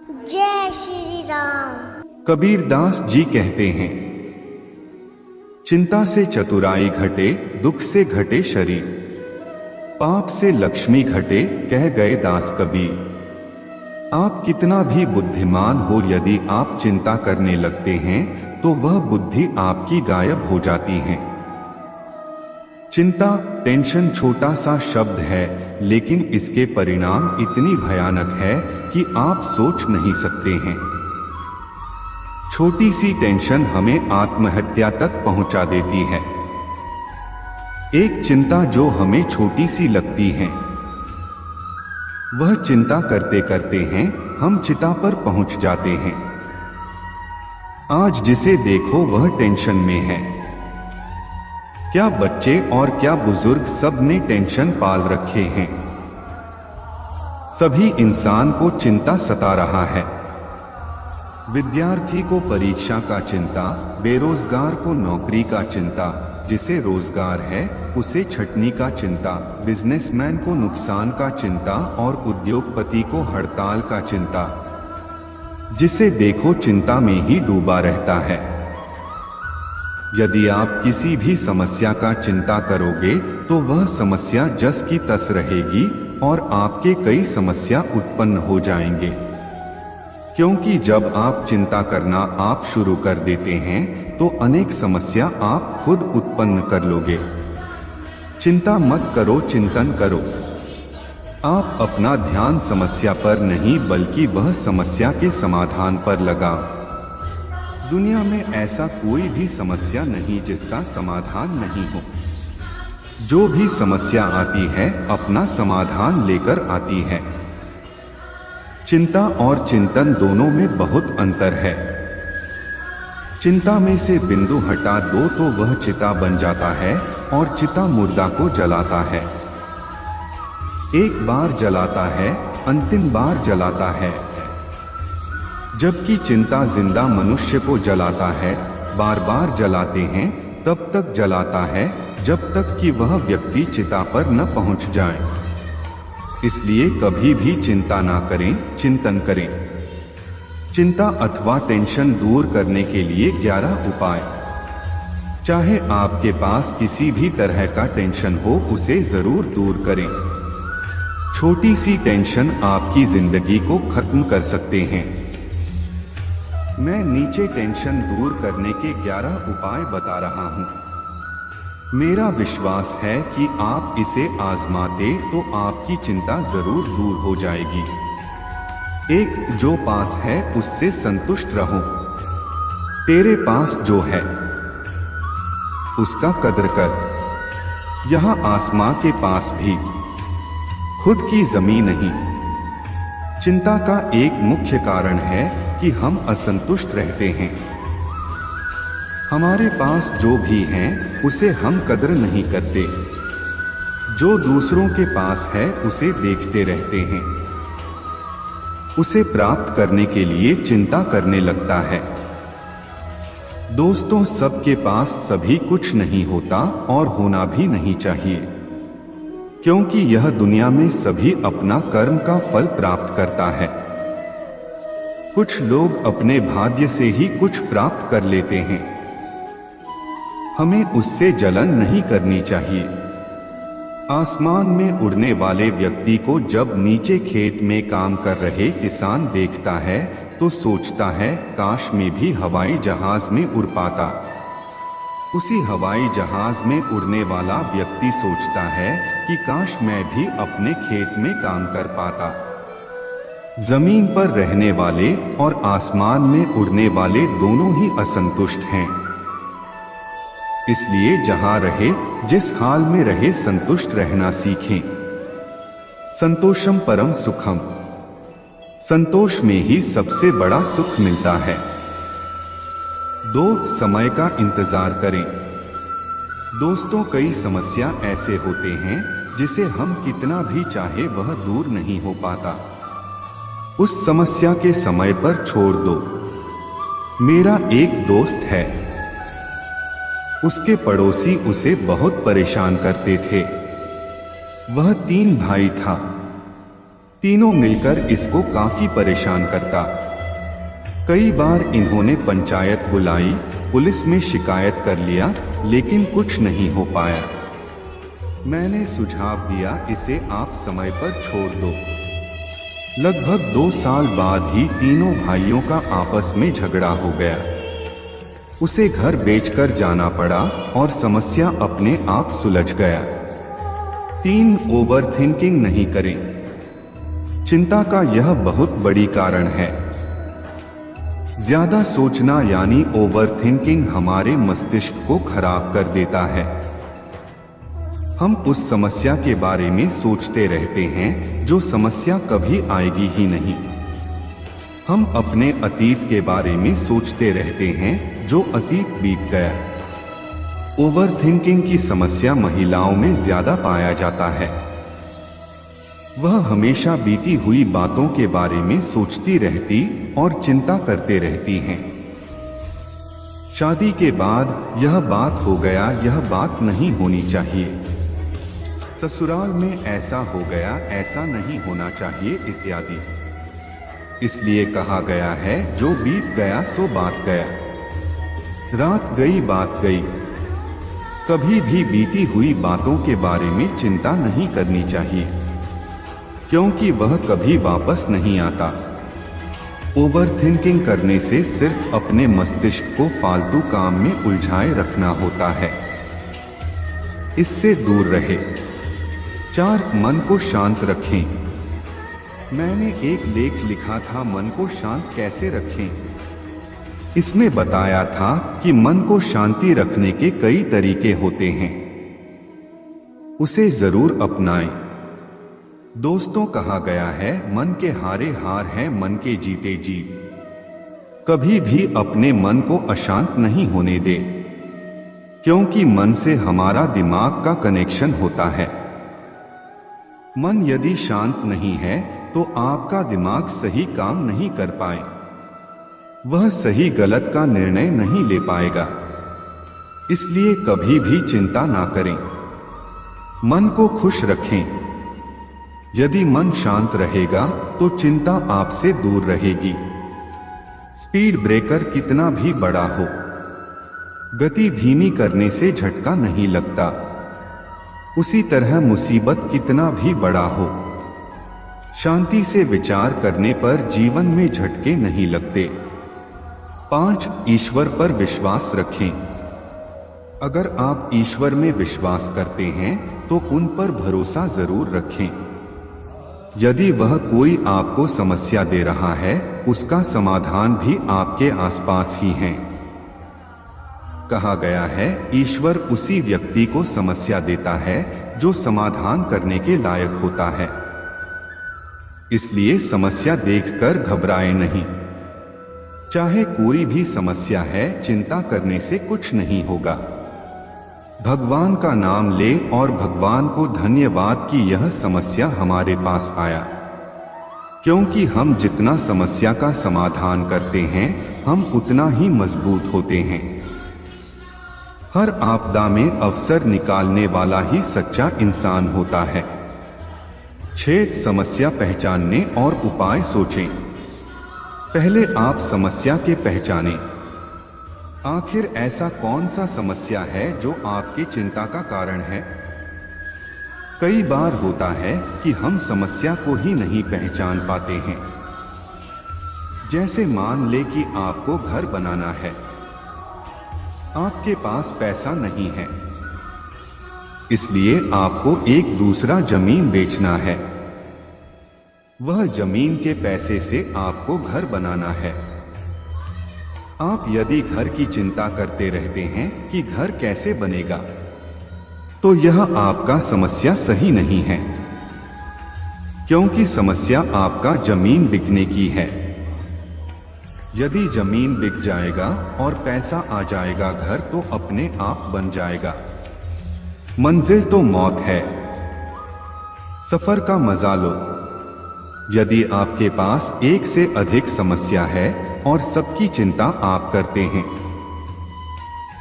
जय श्री राम। कबीरदास जी कहते हैं, चिंता से चतुराई घटे, दुख से घटे शरीर, पाप से लक्ष्मी घटे, कह गए दास कबीर। आप कितना भी बुद्धिमान हो, यदि आप चिंता करने लगते हैं तो वह बुद्धि आपकी गायब हो जाती है। चिंता, टेंशन छोटा सा शब्द है, लेकिन इसके परिणाम इतनी भयानक है कि आप सोच नहीं सकते हैं। छोटी सी टेंशन हमें आत्महत्या तक पहुंचा देती है। एक चिंता जो हमें छोटी सी लगती है, वह चिंता करते करते हैं हम चिता पर पहुंच जाते हैं। आज जिसे देखो वह टेंशन में है। क्या बच्चे और क्या बुजुर्ग, सब ने टेंशन पाल रखे हैं। सभी इंसान को चिंता सता रहा है। विद्यार्थी को परीक्षा का चिंता, बेरोजगार को नौकरी का चिंता, जिसे रोजगार है उसे छटनी का चिंता, बिजनेसमैन को नुकसान का चिंता और उद्योगपति को हड़ताल का चिंता। जिसे देखो चिंता में ही डूबा रहता है। यदि आप किसी भी समस्या का चिंता करोगे तो वह समस्या जस की तस रहेगी और आपके कई समस्या उत्पन्न हो जाएंगे। क्योंकि जब आप चिंता करना आप शुरू कर देते हैं तो अनेक समस्या आप खुद उत्पन्न कर लोगे। चिंता मत करो, चिंतन करो। आप अपना ध्यान समस्या पर नहीं बल्कि वह समस्या के समाधान पर लगाओ। दुनिया में ऐसा कोई भी समस्या नहीं जिसका समाधान नहीं हो। जो भी समस्या आती है अपना समाधान लेकर आती है। चिंता और चिंतन दोनों में बहुत अंतर है। चिंता में से बिंदु हटा दो तो वह चिता बन जाता है और चिता मुर्दा को जलाता है। एक बार जलाता है, अंतिम बार जलाता है। जबकि चिंता जिंदा मनुष्य को जलाता है, बार बार जलाते हैं, तब तक जलाता है जब तक कि वह व्यक्ति चिता पर न पहुंच जाए। इसलिए कभी भी चिंता ना करें, चिंतन करें। चिंता अथवा टेंशन दूर करने के लिए 11 उपाय। चाहे आपके पास किसी भी तरह का टेंशन हो, उसे जरूर दूर करें। छोटी सी टेंशन आपकी जिंदगी को खत्म कर सकते हैं। मैं नीचे टेंशन दूर करने के 11 उपाय बता रहा हूं। मेरा विश्वास है कि आप इसे आजमाते तो आपकी चिंता जरूर दूर हो जाएगी। एक, जो पास है उससे संतुष्ट रहो। तेरे पास जो है उसका कद्र कर। यहां आसमां के पास भी खुद की जमीन नहीं। चिंता का एक मुख्य कारण है कि हम असंतुष्ट रहते हैं। हमारे पास जो भी है उसे हम कद्र नहीं करते। जो दूसरों के पास है उसे देखते रहते हैं। उसे प्राप्त करने के लिए चिंता करने लगता है। दोस्तों, सबके पास सभी कुछ नहीं होता और होना भी नहीं चाहिए, क्योंकि यह दुनिया में सभी अपना कर्म का फल प्राप्त करता है। कुछ लोग अपने भाग्य से ही कुछ प्राप्त कर लेते हैं। हमें उससे जलन नहीं करनी चाहिए। आसमान में उड़ने वाले व्यक्ति को जब नीचे खेत में काम कर रहे किसान देखता है तो सोचता है, काश मैं भी हवाई जहाज में उड़ पाता। उसी हवाई जहाज में उड़ने वाला व्यक्ति सोचता है कि काश मैं भी अपने खेत में काम कर पाता। जमीन पर रहने वाले और आसमान में उड़ने वाले दोनों ही असंतुष्ट हैं। इसलिए जहां रहे, जिस हाल में रहे, संतुष्ट रहना सीखें। संतोषम परम सुखम। संतोष में ही सबसे बड़ा सुख मिलता है। 2, समय का इंतजार करें। दोस्तों, कई समस्या ऐसे होते हैं जिसे हम कितना भी चाहे वह दूर नहीं हो पाता। उस समस्या के समय पर छोड़ दो। मेरा एक दोस्त है, उसके पड़ोसी उसे बहुत परेशान करते थे। वह 3 भाई था। तीनों मिलकर इसको काफी परेशान करता। कई बार इन्होंने पंचायत बुलाई, पुलिस में शिकायत कर लिया, लेकिन कुछ नहीं हो पाया। मैंने सुझाव दिया, इसे आप समय पर छोड़ दो। लगभग 2 साल बाद ही तीनों भाइयों का आपस में झगड़ा हो गया। उसे घर बेचकर जाना पड़ा और समस्या अपने आप सुलझ गया। 3 ओवर थिंकिंग नहीं करें। चिंता का यह बहुत बड़ी कारण है। ज्यादा सोचना यानी ओवर थिंकिंग हमारे मस्तिष्क को खराब कर देता है। हम उस समस्या के बारे में सोचते रहते हैं जो समस्या कभी आएगी ही नहीं। हम अपने अतीत के बारे में सोचते रहते हैं जो अतीत बीत गया। ओवर थिंकिंग की समस्या महिलाओं में ज्यादा पाया जाता है। वह हमेशा बीती हुई बातों के बारे में सोचती रहती और चिंता करते रहती हैं। शादी के बाद यह बात हो गया, यह बात नहीं होनी चाहिए। ससुराल में ऐसा हो गया, ऐसा नहीं होना चाहिए इत्यादि। इसलिए कहा गया है, जो बीत गया सो बात गया। रात गई बात गई। कभी भी बीती हुई बातों के बारे में चिंता नहीं करनी चाहिए, क्योंकि वह कभी वापस नहीं आता। ओवर थिंकिंग करने से सिर्फ अपने मस्तिष्क को फालतू काम में उलझाए रखना होता है। इससे दूर रहे। 4 मन को शांत रखें। मैंने एक लेख लिखा था, मन को शांत कैसे रखें। इसमें बताया था कि मन को शांति रखने के कई तरीके होते हैं, उसे जरूर अपनाएं। दोस्तों, कहा गया है, मन के हारे हार है, मन के जीते जीत। कभी भी अपने मन को अशांत नहीं होने दे, क्योंकि मन से हमारा दिमाग का कनेक्शन होता है। मन यदि शांत नहीं है तो आपका दिमाग सही काम नहीं कर पाए, वह सही गलत का निर्णय नहीं ले पाएगा। इसलिए कभी भी चिंता ना करें, मन को खुश रखें। यदि मन शांत रहेगा तो चिंता आपसे दूर रहेगी। स्पीड ब्रेकर कितना भी बड़ा हो, गति धीमी करने से झटका नहीं लगता। उसी तरह मुसीबत कितना भी बड़ा हो, शांति से विचार करने पर जीवन में झटके नहीं लगते। 5 ईश्वर पर विश्वास रखें। अगर आप ईश्वर में विश्वास करते हैं तो उन पर भरोसा जरूर रखें। यदि वह कोई आपको समस्या दे रहा है, उसका समाधान भी आपके आसपास ही है। कहा गया है, ईश्वर उसी व्यक्ति को समस्या देता है जो समाधान करने के लायक होता है। इसलिए समस्या देखकर घबराएं नहीं। चाहे कोई भी समस्या है, चिंता करने से कुछ नहीं होगा। भगवान का नाम ले और भगवान को धन्यवाद कि यह समस्या हमारे पास आया, क्योंकि हम जितना समस्या का समाधान करते हैं, हम उतना ही मजबूत होते हैं। हर आपदा में अवसर निकालने वाला ही सच्चा इंसान होता है। 6 समस्या पहचानने और उपाय सोचें। पहले आप समस्या के पहचानें। आखिर ऐसा कौन सा समस्या है जो आपकी चिंता का कारण है। कई बार होता है कि हम समस्या को ही नहीं पहचान पाते हैं। जैसे मान ले कि आपको घर बनाना है, आपके पास पैसा नहीं है, इसलिए आपको एक दूसरा जमीन बेचना है। वह जमीन के पैसे से आपको घर बनाना है। आप यदि घर की चिंता करते रहते हैं कि घर कैसे बनेगा, तो यह आपका समस्या सही नहीं है, क्योंकि समस्या आपका जमीन बिकने की है। यदि जमीन बिक जाएगा और पैसा आ जाएगा, घर तो अपने आप बन जाएगा। मंजिल तो मौत है, सफर का मजा लो। यदि आपके पास एक से अधिक समस्या है और सबकी चिंता आप करते हैं,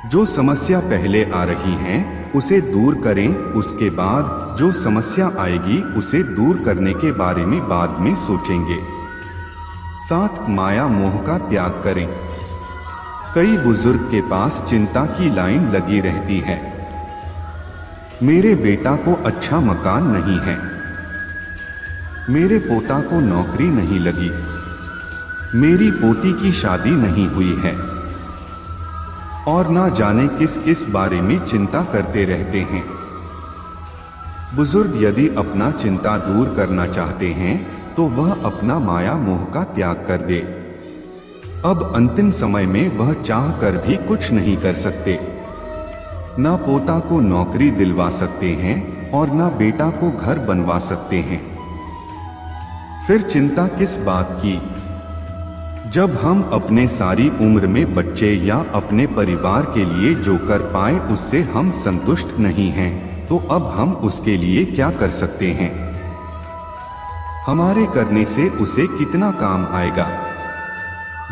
जो समस्या पहले आ रही है उसे दूर करें, उसके बाद जो समस्या आएगी उसे दूर करने के बारे में बाद में सोचेंगे। 7 माया मोह का त्याग करें। कई बुजुर्ग के पास चिंता की लाइन लगी रहती है। मेरे बेटा को अच्छा मकान नहीं है, मेरे पोता को नौकरी नहीं लगी, मेरी पोती की शादी नहीं हुई है, और ना जाने किस किस बारे में चिंता करते रहते हैं। बुजुर्ग यदि अपना चिंता दूर करना चाहते हैं तो वह अपना माया मोह का त्याग कर दे। अब अंतिम समय में वह चाह कर भी कुछ नहीं कर सकते। ना पोता को नौकरी दिलवा सकते हैं और ना बेटा को घर बनवा सकते हैं। फिर चिंता किस बात की? जब हम अपने सारी उम्र में बच्चे या अपने परिवार के लिए जो कर पाए उससे हम संतुष्ट नहीं हैं, तो अब हम उसके लिए क्या कर सकते हैं? हमारे करने से उसे कितना काम आएगा?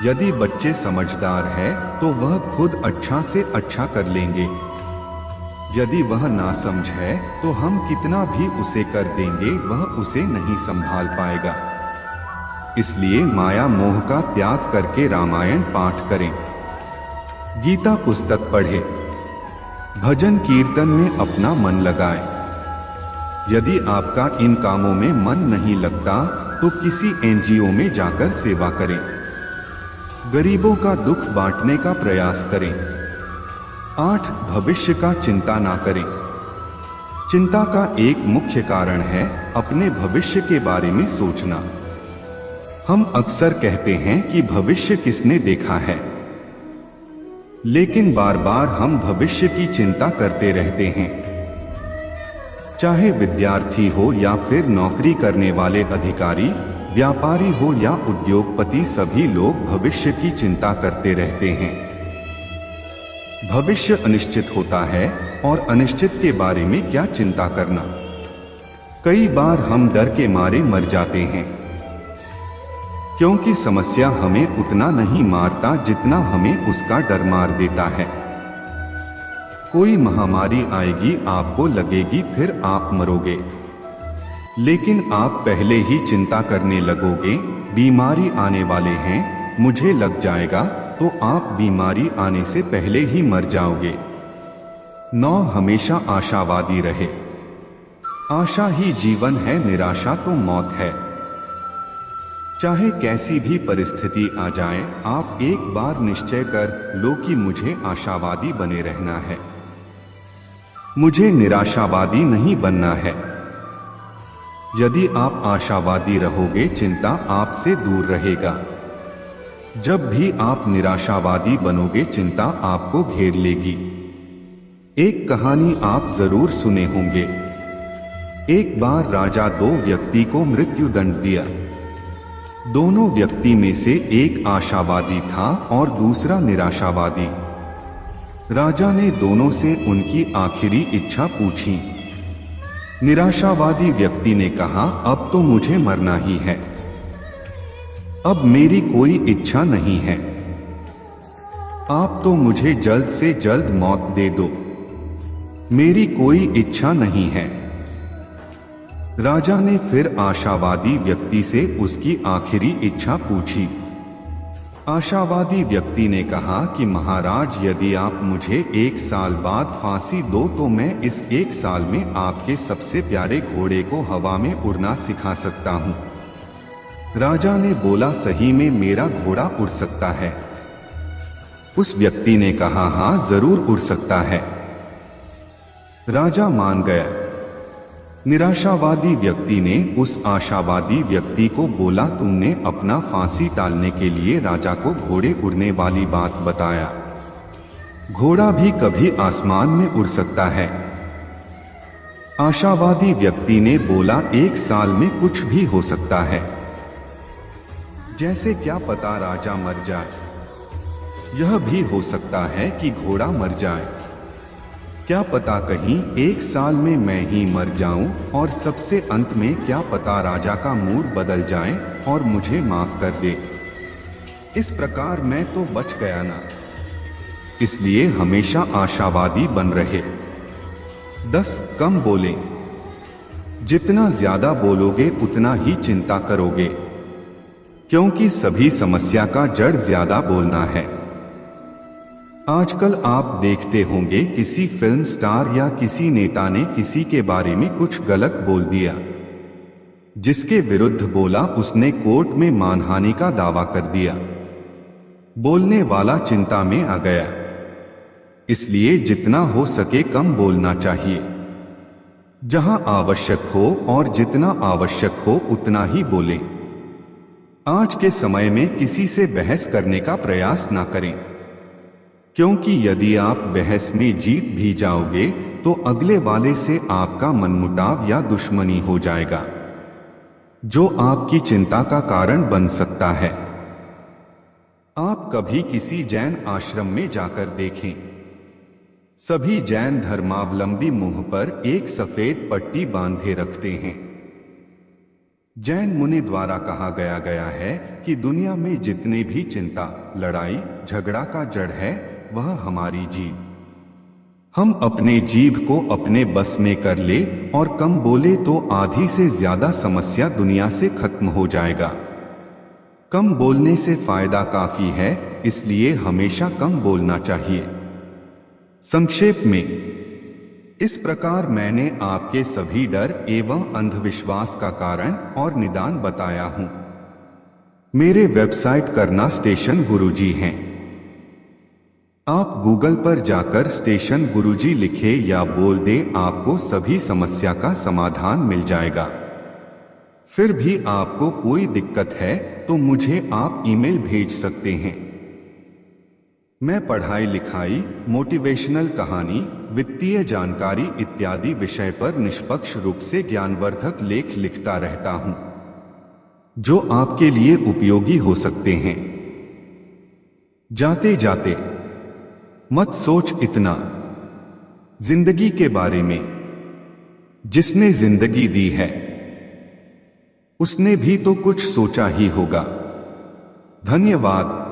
यदि बच्चे समझदार है तो वह खुद अच्छा से अच्छा कर लेंगे। यदि वह नासमझ है तो हम कितना भी उसे कर देंगे वह उसे नहीं संभाल पाएगा। इसलिए माया मोह का त्याग करके रामायण पाठ करें, गीता पुस्तक पढ़ें, भजन कीर्तन में अपना मन लगाएं। यदि आपका इन कामों में मन नहीं लगता तो किसी एनजीओ में जाकर सेवा करें, गरीबों का दुख बांटने का प्रयास करें। 8 भविष्य का चिंता ना करें। चिंता का एक मुख्य कारण है अपने भविष्य के बारे में सोचना। हम अक्सर कहते हैं कि भविष्य किसने देखा है, लेकिन बार बार हम भविष्य की चिंता करते रहते हैं। चाहे विद्यार्थी हो या फिर नौकरी करने वाले अधिकारी, व्यापारी हो या उद्योगपति, सभी लोग भविष्य की चिंता करते रहते हैं। भविष्य अनिश्चित होता है और अनिश्चित के बारे में क्या चिंता करना। कई बार हम डर के मारे मर जाते हैं, क्योंकि समस्या हमें उतना नहीं मारता जितना हमें उसका डर मार देता है। कोई महामारी आएगी, आपको लगेगी फिर आप मरोगे, लेकिन आप पहले ही चिंता करने लगोगे, बीमारी आने वाले हैं, मुझे लग जाएगा, तो आप बीमारी आने से पहले ही मर जाओगे। 9 हमेशा आशावादी रहे। आशा ही जीवन है, निराशा तो मौत है। चाहे कैसी भी परिस्थिति आ जाए, आप एक बार निश्चय कर लो कि मुझे आशावादी बने रहना है, मुझे निराशावादी नहीं बनना है। यदि आप आशावादी रहोगे, चिंता आपसे दूर रहेगा। जब भी आप निराशावादी बनोगे, चिंता आपको घेर लेगी। एक कहानी आप जरूर सुने होंगे। एक बार राजा 2 व्यक्ति को मृत्यु दंड दिया। दोनों व्यक्ति में से एक आशावादी था और दूसरा निराशावादी। राजा ने दोनों से उनकी आखिरी इच्छा पूछी। निराशावादी व्यक्ति ने कहा, अब तो मुझे मरना ही है, अब मेरी कोई इच्छा नहीं है, आप तो मुझे जल्द से जल्द मौत दे दो, मेरी कोई इच्छा नहीं है। राजा ने फिर आशावादी व्यक्ति से उसकी आखिरी इच्छा पूछी। आशावादी व्यक्ति ने कहा कि महाराज, यदि आप मुझे 1 साल बाद फांसी दो तो मैं इस 1 साल में आपके सबसे प्यारे घोड़े को हवा में उड़ना सिखा सकता हूं। राजा ने बोला, सही में मेरा घोड़ा उड़ सकता है? उस व्यक्ति ने कहा, हाँ जरूर उड़ सकता है। राजा मान गया। निराशावादी व्यक्ति ने उस आशावादी व्यक्ति को बोला, तुमने अपना फांसी टालने के लिए राजा को घोड़े उड़ने वाली बात बताया, घोड़ा भी कभी आसमान में उड़ सकता है। आशावादी व्यक्ति ने बोला, 1 साल में कुछ भी हो सकता है, जैसे क्या पता राजा मर जाए, यह भी हो सकता है कि घोड़ा मर जाए, क्या पता कहीं 1 साल में मैं ही मर जाऊं, और सबसे अंत में क्या पता राजा का मूड बदल जाए और मुझे माफ कर दे। इस प्रकार मैं तो बच गया ना। इसलिए हमेशा आशावादी बन रहे। 10 कम बोलें। जितना ज्यादा बोलोगे उतना ही चिंता करोगे, क्योंकि सभी समस्या का जड़ ज्यादा बोलना है। आजकल आप देखते होंगे किसी फिल्म स्टार या किसी नेता ने किसी के बारे में कुछ गलत बोल दिया, जिसके विरुद्ध बोला उसने कोर्ट में मानहानि का दावा कर दिया। बोलने वाला चिंता में आ गया। इसलिए जितना हो सके कम बोलना चाहिए, जहां आवश्यक हो और जितना आवश्यक हो उतना ही बोलें। आज के समय में किसी से बहस करने का प्रयास ना करें, क्योंकि यदि आप बहस में जीत भी जाओगे तो अगले वाले से आपका मनमुटाव या दुश्मनी हो जाएगा, जो आपकी चिंता का कारण बन सकता है। आप कभी किसी जैन आश्रम में जाकर देखें, सभी जैन धर्मावलंबी मुंह पर एक सफेद पट्टी बांधे रखते हैं। जैन मुनि द्वारा कहा गया है कि दुनिया में जितने भी चिंता, लड़ाई, झगड़ा का जड़ है वह हमारी जीभ। हम अपने जीभ को अपने बस में कर ले और कम बोले तो आधी से ज्यादा समस्या दुनिया से खत्म हो जाएगा। कम बोलने से फायदा काफी है, इसलिए हमेशा कम बोलना चाहिए। संक्षेप में, इस प्रकार मैंने आपके सभी डर एवं अंधविश्वास का कारण और निदान बताया हूं। मेरे वेबसाइट करना स्टेशन गुरुजी हैं। आप गूगल पर जाकर स्टेशन गुरुजी लिखे या बोल दे, आपको सभी समस्या का समाधान मिल जाएगा। फिर भी आपको कोई दिक्कत है तो मुझे आप ईमेल भेज सकते हैं। मैं पढ़ाई लिखाई, मोटिवेशनल कहानी, वित्तीय जानकारी इत्यादि विषय पर निष्पक्ष रूप से ज्ञानवर्धक लेख लिखता रहता हूं, जो आपके लिए उपयोगी हो सकते हैं। जाते जाते मत सोच इतना जिंदगी के बारे में। जिसने जिंदगी दी है उसने भी तो कुछ सोचा ही होगा। धन्यवाद।